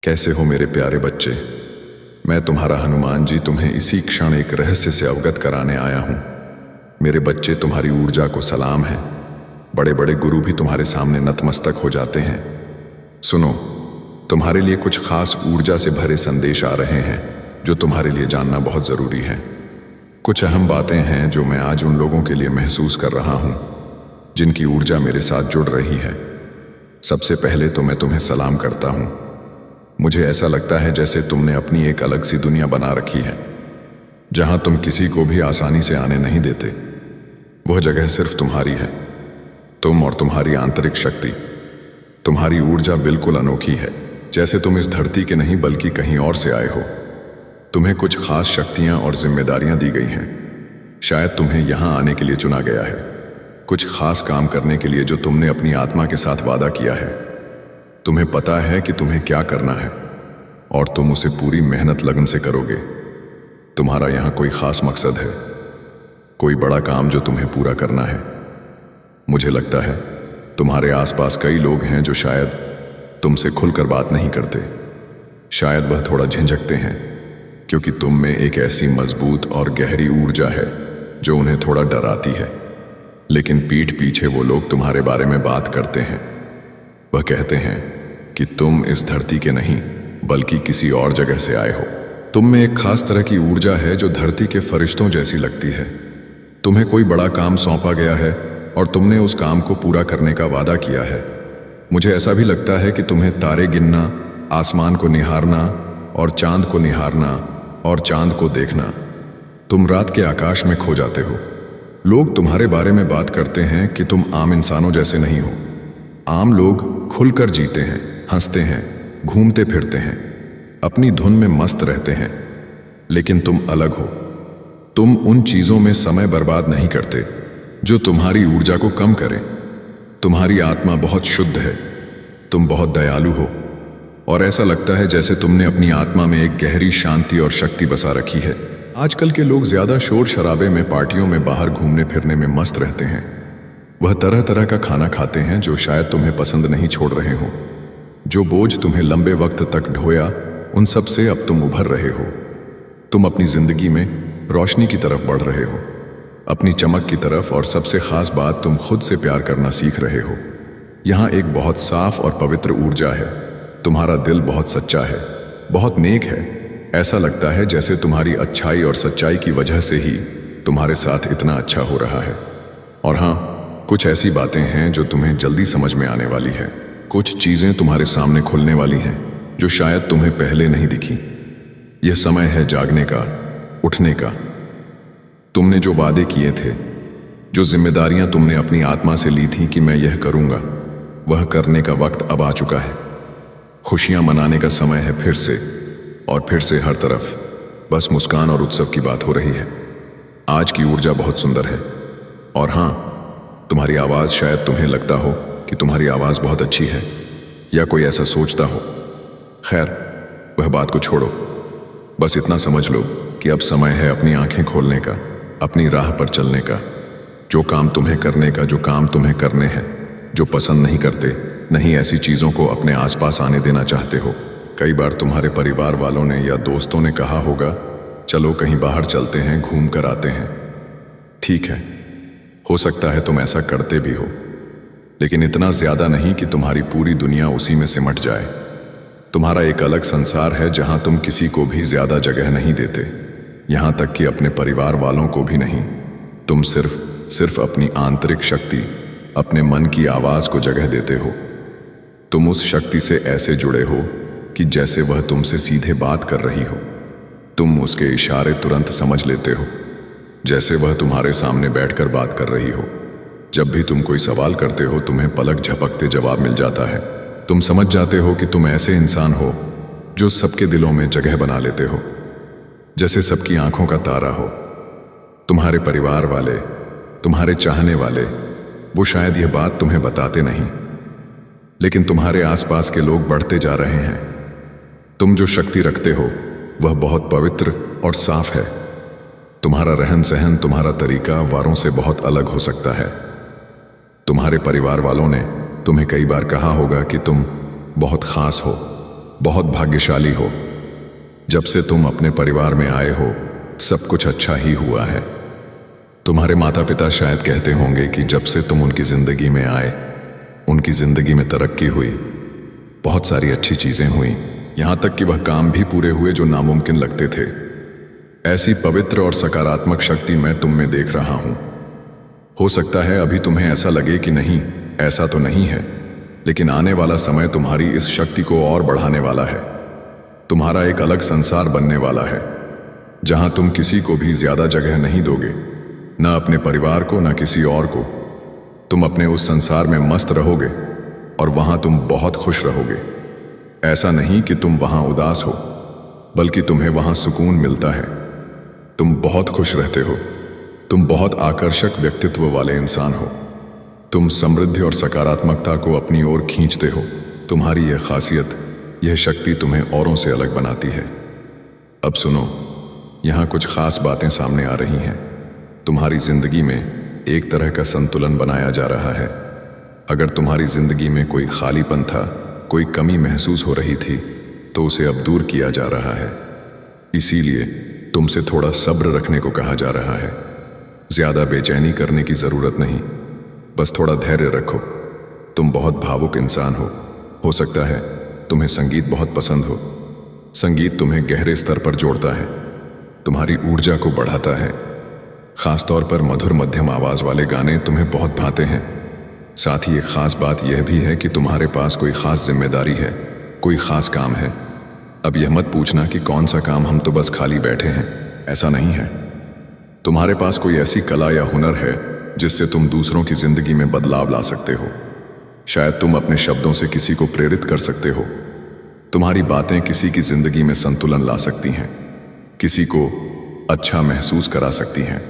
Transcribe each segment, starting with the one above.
कैसे हो मेरे प्यारे बच्चे। मैं तुम्हारा हनुमान जी तुम्हें इसी क्षण एक रहस्य से अवगत कराने आया हूं। मेरे बच्चे, तुम्हारी ऊर्जा को सलाम है। बड़े बड़े गुरु भी तुम्हारे सामने नतमस्तक हो जाते हैं। सुनो, तुम्हारे लिए कुछ खास ऊर्जा से भरे संदेश आ रहे हैं जो तुम्हारे लिए जानना बहुत जरूरी है। कुछ अहम बातें हैं जो मैं आज उन लोगों के लिए महसूस कर रहा हूं जिनकी ऊर्जा मेरे साथ जुड़ रही है। सबसे पहले तो मैं तुम्हें सलाम करता हूं। मुझे ऐसा लगता है जैसे तुमने अपनी एक अलग सी दुनिया बना रखी है, जहां तुम किसी को भी आसानी से आने नहीं देते। वह जगह सिर्फ तुम्हारी है, तुम और तुम्हारी आंतरिक शक्ति। तुम्हारी ऊर्जा बिल्कुल अनोखी है, जैसे तुम इस धरती के नहीं बल्कि कहीं और से आए हो। तुम्हें कुछ खास शक्तियां और जिम्मेदारियां दी गई हैं। शायद तुम्हें यहां आने के लिए चुना गया है, कुछ खास काम करने के लिए जो तुमने अपनी आत्मा के साथ वादा किया है। तुम्हें पता है कि तुम्हें क्या करना है और तुम उसे पूरी मेहनत लगन से करोगे। तुम्हारा यहां कोई खास मकसद है, कोई बड़ा काम जो तुम्हें पूरा करना है। मुझे लगता है तुम्हारे आसपास कई लोग हैं जो शायद तुमसे खुलकर बात नहीं करते। शायद वह थोड़ा झिझकते हैं क्योंकि तुम में एक ऐसी मजबूत और गहरी ऊर्जा है जो उन्हें थोड़ा डराती है। लेकिन पीठ पीछे वो लोग तुम्हारे बारे में बात करते हैं। वह कहते हैं कि तुम इस धरती के नहीं बल्कि किसी और जगह से आए हो। तुम में एक खास तरह की ऊर्जा है जो धरती के फरिश्तों जैसी लगती है। तुम्हें कोई बड़ा काम सौंपा गया है और तुमने उस काम को पूरा करने का वादा किया है। मुझे ऐसा भी लगता है कि तुम्हें तारे गिनना, आसमान को निहारना और चांद को निहारना और चांद को देखना। तुम रात के आकाश में खो जाते हो। लोग तुम्हारे बारे में बात करते हैं कि तुम आम इंसानों जैसे नहीं हो। आम लोग खुलकर जीते हैं, हंसते हैं, घूमते फिरते हैं, अपनी धुन में मस्त रहते हैं। लेकिन तुम अलग हो। तुम उन चीजों में समय बर्बाद नहीं करते जो तुम्हारी ऊर्जा को कम करें। तुम्हारी आत्मा बहुत शुद्ध है, तुम बहुत दयालु हो और ऐसा लगता है जैसे तुमने अपनी आत्मा में एक गहरी शांति और शक्ति बसा रखी है। आजकल के लोग ज्यादा शोर शराबे में, पार्टियों में, बाहर घूमने फिरने में मस्त रहते हैं। वह तरह तरह का खाना खाते हैं जो शायद तुम्हें पसंद नहीं छोड़ रहे हो। जो बोझ तुम्हें लंबे वक्त तक ढोया, उन सब से अब तुम उभर रहे हो। तुम अपनी जिंदगी में रोशनी की तरफ बढ़ रहे हो, अपनी चमक की तरफ, और सबसे खास बात, तुम खुद से प्यार करना सीख रहे हो। यहाँ एक बहुत साफ और पवित्र ऊर्जा है। तुम्हारा दिल बहुत सच्चा है, बहुत नेक है। ऐसा लगता है जैसे तुम्हारी अच्छाई और सच्चाई की वजह से ही तुम्हारे साथ इतना अच्छा हो रहा है। और हाँ, कुछ ऐसी बातें हैं जो तुम्हें जल्दी समझ में आने वाली है। कुछ चीजें तुम्हारे सामने खुलने वाली हैं जो शायद तुम्हें पहले नहीं दिखी। यह समय है जागने का, उठने का। तुमने जो वादे किए थे, जो जिम्मेदारियां तुमने अपनी आत्मा से ली थी कि मैं यह करूंगा, वह करने का वक्त अब आ चुका है। खुशियां मनाने का समय है फिर से, और फिर से हर तरफ बस मुस्कान और उत्सव की बात हो रही है। आज की ऊर्जा बहुत सुंदर है। और हाँ, तुम्हारी आवाज, शायद तुम्हें लगता हो कि तुम्हारी आवाज बहुत अच्छी है या कोई ऐसा सोचता हो। खैर, वह बात को छोड़ो। बस इतना समझ लो कि अब समय है अपनी आंखें खोलने का, अपनी राह पर चलने का। जो काम तुम्हें करने का, जो काम तुम्हें करने हैं, जो पसंद नहीं करते, नहीं ऐसी चीजों को अपने आसपास आने देना चाहते हो। कई बार तुम्हारे परिवार वालों ने या दोस्तों ने कहा होगा, चलो कहीं बाहर चलते हैं, घूम कर आते हैं। ठीक है, हो सकता है तुम ऐसा करते भी हो, लेकिन इतना ज्यादा नहीं कि तुम्हारी पूरी दुनिया उसी में सिमट जाए। तुम्हारा एक अलग संसार है जहां तुम किसी को भी ज्यादा जगह नहीं देते, यहां तक कि अपने परिवार वालों को भी नहीं। तुम सिर्फ अपनी आंतरिक शक्ति, अपने मन की आवाज को जगह देते हो। तुम उस शक्ति से ऐसे जुड़े हो कि जैसे वह तुमसे सीधे बात कर रही हो। तुम उसके इशारे तुरंत समझ लेते हो, जैसे वह तुम्हारे सामने बैठकर बात कर रही हो। जब भी तुम कोई सवाल करते हो, तुम्हें पलक झपकते जवाब मिल जाता है। तुम समझ जाते हो कि तुम ऐसे इंसान हो जो सबके दिलों में जगह बना लेते हो, जैसे सबकी आंखों का तारा हो। तुम्हारे परिवार वाले, तुम्हारे चाहने वाले, वो शायद यह बात तुम्हें बताते नहीं, लेकिन तुम्हारे आसपास के लोग बढ़ते जा रहे हैं। तुम जो शक्ति रखते हो वह बहुत पवित्र और साफ है। तुम्हारा रहन सहन, तुम्हारा तरीका वारों से बहुत अलग हो सकता है। तुम्हारे परिवार वालों ने तुम्हें कई बार कहा होगा कि तुम बहुत खास हो, बहुत भाग्यशाली हो। जब से तुम अपने परिवार में आए हो, सब कुछ अच्छा ही हुआ है। तुम्हारे माता पिता शायद कहते होंगे कि जब से तुम उनकी जिंदगी में आए, उनकी जिंदगी में तरक्की हुई, बहुत सारी अच्छी चीजें हुई, यहां तक कि वह काम भी पूरे हुए जो नामुमकिन लगते थे। ऐसी पवित्र और सकारात्मक शक्ति मैं तुम में देख रहा हूं। हो सकता है अभी तुम्हें ऐसा लगे कि नहीं, ऐसा तो नहीं है, लेकिन आने वाला समय तुम्हारी इस शक्ति को और बढ़ाने वाला है। तुम्हारा एक अलग संसार बनने वाला है, जहां तुम किसी को भी ज्यादा जगह नहीं दोगे, न अपने परिवार को न किसी और को। तुम अपने उस संसार में मस्त रहोगे और वहां तुम बहुत खुश रहोगे। ऐसा नहीं कि तुम वहां उदास हो, बल्कि तुम्हें वहां सुकून मिलता है। तुम बहुत खुश रहते हो। तुम बहुत आकर्षक व्यक्तित्व वाले इंसान हो। तुम समृद्धि और सकारात्मकता को अपनी ओर खींचते हो। तुम्हारी यह खासियत, यह शक्ति तुम्हें औरों से अलग बनाती है। अब सुनो, यहां कुछ खास बातें सामने आ रही हैं। तुम्हारी जिंदगी में एक तरह का संतुलन बनाया जा रहा है। अगर तुम्हारी जिंदगी में कोई खालीपन था, कोई कमी महसूस हो रही थी, तो उसे अब दूर किया जा रहा है। इसीलिए तुमसे थोड़ा सब्र रखने को कहा जा रहा है। ज्यादा बेचैनी करने की जरूरत नहीं, बस थोड़ा धैर्य रखो। तुम बहुत भावुक इंसान हो सकता है तुम्हें संगीत बहुत पसंद हो। संगीत तुम्हें गहरे स्तर पर जोड़ता है, तुम्हारी ऊर्जा को बढ़ाता है। खासतौर पर मधुर मध्यम आवाज वाले गाने तुम्हें बहुत भाते हैं। साथ ही एक खास बात यह भी है कि तुम्हारे पास कोई खास जिम्मेदारी है, कोई खास काम है। अब यह मत पूछना कि कौन सा काम, हम तो बस खाली बैठे हैं, ऐसा नहीं है। तुम्हारे पास कोई ऐसी कला या हुनर है जिससे तुम दूसरों की जिंदगी में बदलाव ला सकते हो। शायद तुम अपने शब्दों से किसी को प्रेरित कर सकते हो। तुम्हारी बातें किसी की जिंदगी में संतुलन ला सकती हैं, किसी को अच्छा महसूस करा सकती हैं।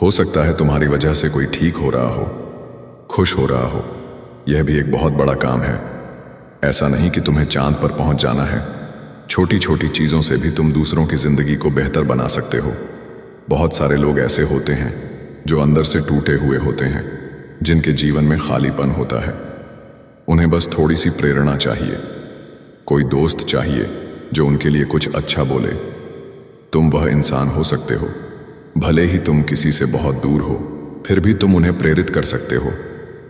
हो सकता है तुम्हारी वजह से कोई ठीक हो रहा हो, खुश हो रहा हो। यह भी एक बहुत बड़ा काम है। ऐसा नहीं कि तुम्हें चांद पर पहुंच जाना है। छोटी छोटी चीजों से भी तुम दूसरों की जिंदगी को बेहतर बना सकते हो। बहुत सारे लोग ऐसे होते हैं जो अंदर से टूटे हुए होते हैं, जिनके जीवन में खालीपन होता है। उन्हें बस थोड़ी सी प्रेरणा चाहिए, कोई दोस्त चाहिए जो उनके लिए कुछ अच्छा बोले। तुम वह इंसान हो सकते हो। भले ही तुम किसी से बहुत दूर हो, फिर भी तुम उन्हें प्रेरित कर सकते हो,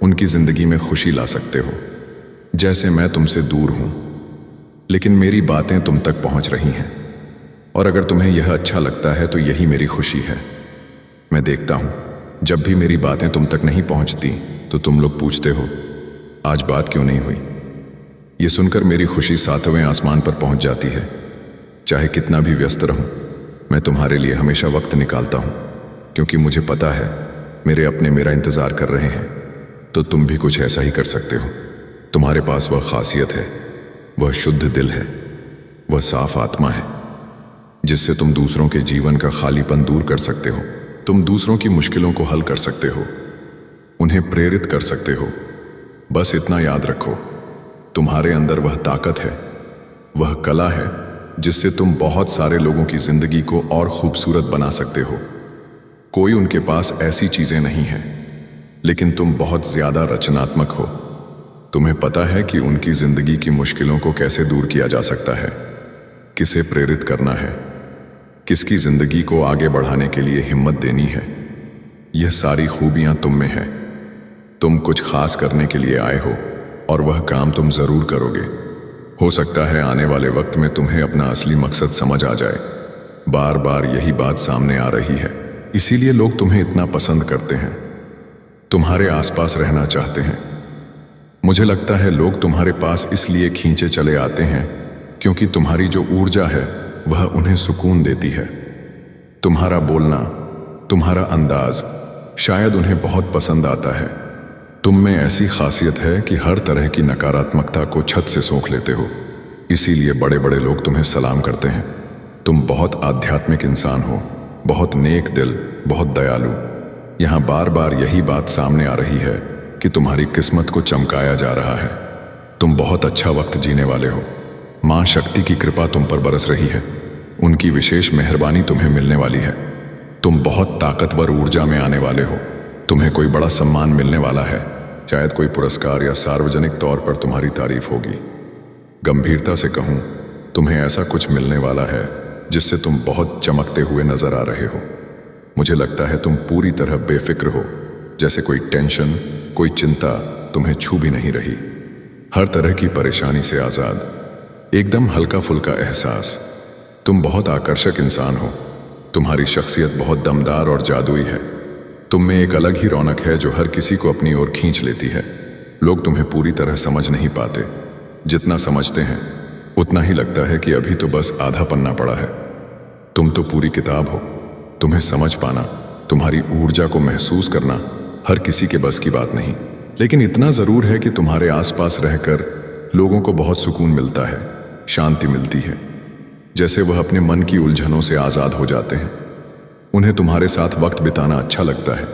उनकी जिंदगी में खुशी ला सकते हो। जैसे मैं तुमसे दूर हूं, लेकिन मेरी बातें तुम तक पहुंच रही हैं, और अगर तुम्हें यह अच्छा लगता है तो यही मेरी खुशी है। मैं देखता हूं, जब भी मेरी बातें तुम तक नहीं पहुंचती तो तुम लोग पूछते हो, आज बात क्यों नहीं हुई। ये सुनकर मेरी खुशी 7वें आसमान पर पहुंच जाती है। चाहे कितना भी व्यस्त रहूं, मैं तुम्हारे लिए हमेशा वक्त निकालता हूं, क्योंकि मुझे पता है मेरे अपने मेरा इंतजार कर रहे हैं। तो तुम भी कुछ ऐसा ही कर सकते हो। तुम्हारे पास वह खासियत है, वह शुद्ध दिल है, वह साफ आत्मा है, जिससे तुम दूसरों के जीवन का खालीपन दूर कर सकते हो। तुम दूसरों की मुश्किलों को हल कर सकते हो, उन्हें प्रेरित कर सकते हो। बस इतना याद रखो, तुम्हारे अंदर वह ताकत है, वह कला है, जिससे तुम बहुत सारे लोगों की जिंदगी को और खूबसूरत बना सकते हो। कोई उनके पास ऐसी चीजें नहीं हैं, लेकिन तुम बहुत ज्यादा रचनात्मक हो। तुम्हें पता है कि उनकी जिंदगी की मुश्किलों को कैसे दूर किया जा सकता है, किसे प्रेरित करना है, किसकी जिंदगी को आगे बढ़ाने के लिए हिम्मत देनी है। यह सारी खूबियां तुम में है। तुम कुछ खास करने के लिए आए हो, और वह काम तुम जरूर करोगे। हो सकता है आने वाले वक्त में तुम्हें अपना असली मकसद समझ आ जाए। बार बार यही बात सामने आ रही है, इसीलिए लोग तुम्हें इतना पसंद करते हैं, तुम्हारे आसपास रहना चाहते हैं। मुझे लगता है लोग तुम्हारे पास इसलिए खींचे चले आते हैं क्योंकि तुम्हारी जो ऊर्जा है वह उन्हें सुकून देती है। तुम्हारा बोलना, तुम्हारा अंदाज शायद उन्हें बहुत पसंद आता है। तुम में ऐसी खासियत है कि हर तरह की नकारात्मकता को छत से सोख लेते हो, इसीलिए बड़े बड़े लोग तुम्हें सलाम करते हैं। तुम बहुत आध्यात्मिक इंसान हो, बहुत नेक दिल, बहुत दयालु। यहाँ बार बार यही बात सामने आ रही है कि तुम्हारी किस्मत को चमकाया जा रहा है। तुम बहुत अच्छा वक्त जीने वाले हो। मां शक्ति की कृपा तुम पर बरस रही है, उनकी विशेष मेहरबानी तुम्हें मिलने वाली है। तुम बहुत ताकतवर ऊर्जा में आने वाले हो। तुम्हें कोई बड़ा सम्मान मिलने वाला है, शायद कोई पुरस्कार या सार्वजनिक तौर पर तुम्हारी तारीफ होगी। गंभीरता से कहूं, तुम्हें ऐसा कुछ मिलने वाला है जिससे तुम बहुत चमकते हुए नजर आ रहे हो। मुझे लगता है तुम पूरी तरह बेफिक्र हो, जैसे कोई टेंशन, कोई चिंता तुम्हें छू भी नहीं रही। हर तरह की परेशानी से आजाद, एकदम हल्का फुल्का एहसास। तुम बहुत आकर्षक इंसान हो। तुम्हारी शख्सियत बहुत दमदार और जादुई है। तुम में एक अलग ही रौनक है जो हर किसी को अपनी ओर खींच लेती है। लोग तुम्हें पूरी तरह समझ नहीं पाते। जितना समझते हैं उतना ही लगता है कि अभी तो बस आधा पन्ना पड़ा है। तुम तो पूरी किताब हो। तुम्हें समझ पाना, तुम्हारी ऊर्जा को महसूस करना हर किसी के बस की बात नहीं। लेकिन इतना जरूर है कि तुम्हारे आसपास रहकर लोगों को बहुत सुकून मिलता है, शांति मिलती है, जैसे वह अपने मन की उलझनों से आजाद हो जाते हैं। उन्हें तुम्हारे साथ वक्त बिताना अच्छा लगता है।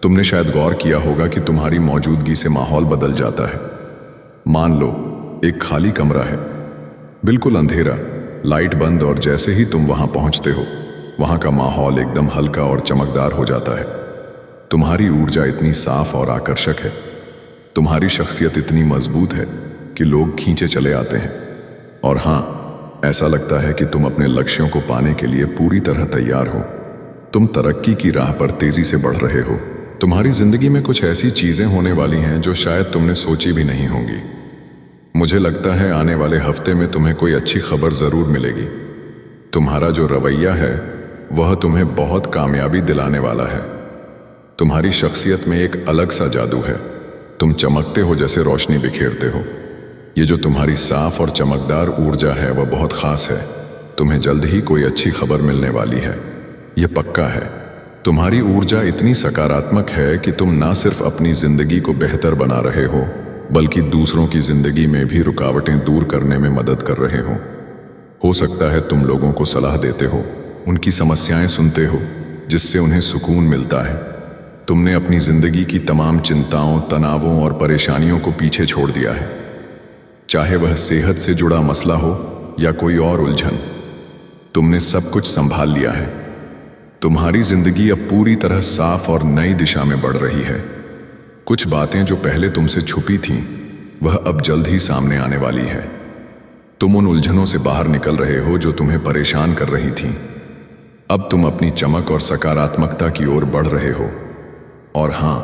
तुमने शायद गौर किया होगा कि तुम्हारी मौजूदगी से माहौल बदल जाता है। मान लो एक खाली कमरा है, बिल्कुल अंधेरा, लाइट बंद, और जैसे ही तुम वहां पहुंचते हो वहां का माहौल एकदम हल्का और चमकदार हो जाता है। तुम्हारी ऊर्जा इतनी साफ और आकर्षक है, तुम्हारी शख्सियत इतनी मजबूत है कि लोग खींचे चले आते हैं। और हां, ऐसा लगता है कि तुम अपने लक्ष्यों को पाने के लिए पूरी तरह तैयार हो। तुम तरक्की की राह पर तेजी से बढ़ रहे हो। तुम्हारी जिंदगी में कुछ ऐसी चीजें होने वाली हैं जो शायद तुमने सोची भी नहीं होंगी। मुझे लगता है आने वाले हफ्ते में तुम्हें कोई अच्छी खबर जरूर मिलेगी। तुम्हारा जो रवैया है वह तुम्हें बहुत कामयाबी दिलाने वाला है। तुम्हारी शख्सियत में एक अलग सा जादू है। तुम चमकते हो जैसे रोशनी बिखेरते हो। ये जो तुम्हारी साफ और चमकदार ऊर्जा है वह बहुत खास है। तुम्हें जल्द ही कोई अच्छी खबर मिलने वाली है, ये पक्का है। तुम्हारी ऊर्जा इतनी सकारात्मक है कि तुम ना सिर्फ अपनी जिंदगी को बेहतर बना रहे हो बल्कि दूसरों की जिंदगी में भी रुकावटें दूर करने में मदद कर रहे हो सकता है तुम लोगों को सलाह देते हो, उनकी समस्याएं सुनते हो, जिससे उन्हें सुकून मिलता है। तुमने अपनी जिंदगी की तमाम चिंताओं, तनावों और परेशानियों को पीछे छोड़ दिया है, चाहे वह सेहत से जुड़ा मसला हो या कोई और उलझन। तुमने सब कुछ संभाल लिया है। तुम्हारी जिंदगी अब पूरी तरह साफ और नई दिशा में बढ़ रही है। कुछ बातें जो पहले तुमसे छुपी थीं वह अब जल्द ही सामने आने वाली है। तुम उन उलझनों से बाहर निकल रहे हो जो तुम्हें परेशान कर रही थीं। अब तुम अपनी चमक और सकारात्मकता की ओर बढ़ रहे हो। और हां,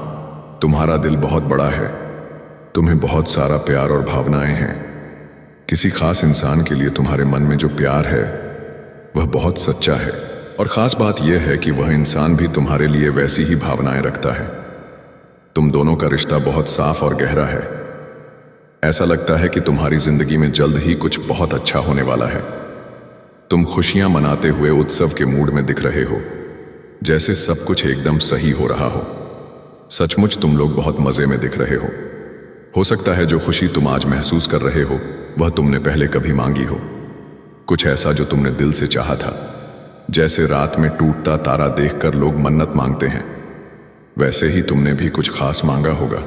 तुम्हारा दिल बहुत बड़ा है। तुम्हें बहुत सारा प्यार और भावनाएं हैं। किसी खास इंसान के लिए तुम्हारे मन में जो प्यार है वह बहुत सच्चा है। और खास बात यह है कि वह इंसान भी तुम्हारे लिए वैसी ही भावनाएं रखता है। तुम दोनों का रिश्ता बहुत साफ और गहरा है। ऐसा लगता है कि तुम्हारी जिंदगी में जल्द ही कुछ बहुत अच्छा होने वाला है। तुम खुशियां मनाते हुए उत्सव के मूड में दिख रहे हो, जैसे सब कुछ एकदम सही हो रहा हो। सचमुच तुम लोग बहुत मजे में दिख रहे हो सकता है जो खुशी तुम आज महसूस कर रहे हो वह तुमने पहले कभी मांगी हो। कुछ ऐसा जो तुमने दिल से चाहा था। जैसे रात में टूटता तारा देखकर लोग मन्नत मांगते हैं, वैसे ही तुमने भी कुछ खास मांगा होगा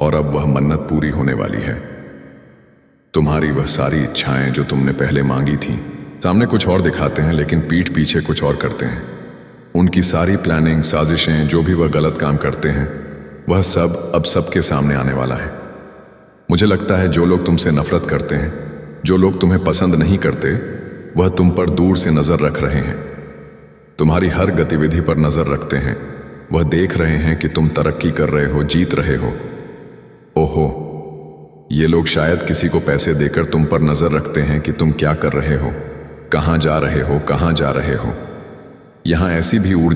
और अब वह मन्नत पूरी होने वाली है। तुम्हारी वह सारी इच्छाएं जो तुमने पहले मांगी थीं, सामने कुछ और दिखाते हैं लेकिन पीठ पीछे कुछ और करते हैं। उनकी सारी प्लानिंग, साजिशें, जो भी वह गलत काम करते हैं वह सब अब सबके सामने आने वाला है। मुझे लगता है जो लोग तुमसे नफरत करते हैं, जो लोग तुम्हें पसंद नहीं करते, वह तुम पर दूर से नजर रख रहे हैं। तुम्हारी हर गतिविधि पर नजर रखते हैं। वह देख रहे हैं कि तुम तरक्की कर रहे हो, जीत रहे हो। ओहो, ये लोग शायद किसी को पैसे देकर तुम पर नजर रखते हैं कि तुम क्या कर रहे हो, कहां जा रहे हो, कहां जा रहे हो। यहां ऐसी भी ऊर्जा